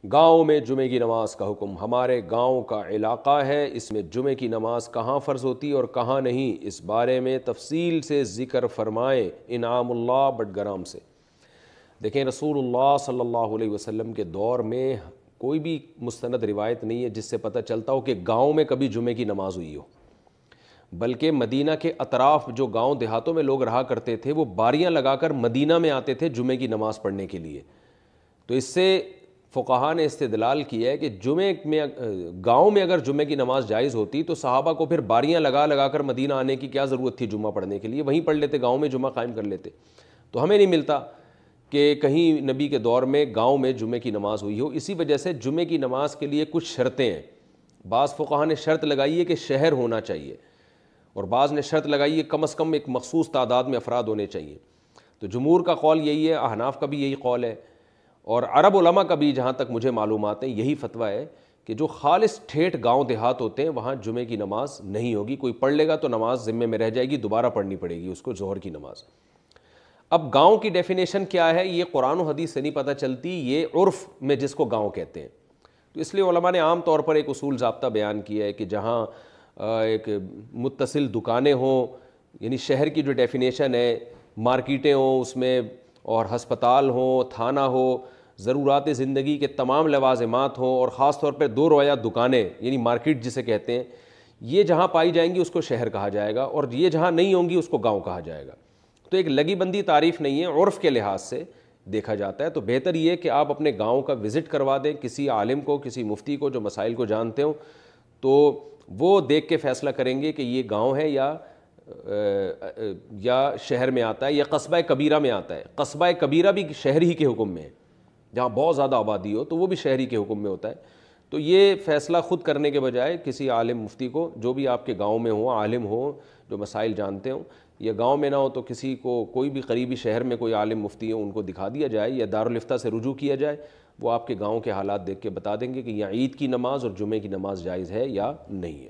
گاؤں میں جمعے کی نماز کا حکم۔ ہمارے گاؤں کا علاقہ ہے، اس میں جمعے کی نماز کہاں فرض ہوتی اور کہاں نہیں، اس بارے میں تفصیل سے ذکر فرمائیں انعام اللہ بٹگرام سے۔ دیکھیں، رسول اللہ صلی اللہ علیہ وسلم کے دور میں کوئی بھی مستند روایت نہیں ہے جس سے پتہ چلتا ہو کہ گاؤں میں کبھی جمعے کی نماز ہوئی ہو، بلکہ مدینہ کے اطراف جو گاؤں دیہاتوں میں لوگ رہا کرتے تھے وہ باریاں لگا کر مدینہ میں آتے تھے جمعے کی نماز پڑھنے کے لیے۔ تو اس سے فقہاء نے استدلال کیا ہے کہ جمعے میں گاؤں میں اگر جمعے کی نماز جائز ہوتی تو صحابہ کو پھر باریاں لگا لگا کر مدینہ آنے کی کیا ضرورت تھی جمعہ پڑھنے کے لیے، وہیں پڑھ لیتے، گاؤں میں جمعہ قائم کر لیتے۔ تو ہمیں نہیں ملتا کہ کہیں نبی کے دور میں گاؤں میں جمعے کی نماز ہوئی ہو۔ اسی وجہ سے جمعے کی نماز کے لیے کچھ شرطیں ہیں۔ بعض فقہاء نے شرط لگائی ہے کہ شہر ہونا چاہیے، اور بعض نے شرط لگائی ہے کم از کم ایک مخصوص تعداد میں افراد ہونے چاہیے۔ تو جمہور کا قول یہی ہے، احناف کا بھی یہی قول ہے، اور عرب علماء کا بھی جہاں تک مجھے معلومات ہیں یہی فتویٰ ہے کہ جو خالص ٹھیٹھ گاؤں دیہات ہوتے ہیں وہاں جمعے کی نماز نہیں ہوگی۔ کوئی پڑھ لے گا تو نماز ذمے میں رہ جائے گی، دوبارہ پڑھنی پڑے گی اس کو ظہر کی نماز۔ اب گاؤں کی ڈیفینیشن کیا ہے، یہ قرآن و حدیث سے نہیں پتہ چلتی، یہ عرف میں جس کو گاؤں کہتے ہیں۔ تو اس لیے علماء نے عام طور پر ایک اصول ضابطہ بیان کیا ہے کہ جہاں ایک متصل دکانیں ہوں، یعنی شہر کی جو ڈیفینیشن ہے، مارکیٹیں ہوں اس میں، اور ہسپتال ہوں، تھانہ ہو، ضرورات زندگی کے تمام لوازمات ہوں، اور خاص طور پہ دو رویہ دکانیں یعنی مارکیٹ جسے کہتے ہیں، یہ جہاں پائی جائیں گی اس کو شہر کہا جائے گا، اور یہ جہاں نہیں ہوں گی اس کو گاؤں کہا جائے گا۔ تو ایک لگی بندی تعریف نہیں ہے، عرف کے لحاظ سے دیکھا جاتا ہے۔ تو بہتر یہ کہ آپ اپنے گاؤں کا وزٹ کروا دیں کسی عالم کو، کسی مفتی کو جو مسائل کو جانتے ہوں، تو وہ دیکھ کے فیصلہ کریں گے کہ یہ گاؤں ہے یا شہر میں آتا ہے یا قصبہ کبیرہ میں آتا ہے۔ قصبہ کبیرہ بھی شہر ہی کے حکم میں ہے، جہاں بہت زیادہ آبادی ہو تو وہ بھی شہری کے حکم میں ہوتا ہے۔ تو یہ فیصلہ خود کرنے کے بجائے کسی عالم مفتی کو، جو بھی آپ کے گاؤں میں ہوں، عالم ہوں جو مسائل جانتے ہوں، یا گاؤں میں نہ ہو تو کسی کو، کوئی بھی قریبی شہر میں کوئی عالم مفتی ہو ان کو دکھا دیا جائے، یا دارالفتہ سے رجوع کیا جائے، وہ آپ کے گاؤں کے حالات دیکھ کے بتا دیں گے کہ یہ عید کی نماز اور جمعے کی نماز جائز ہے یا نہیں ہے۔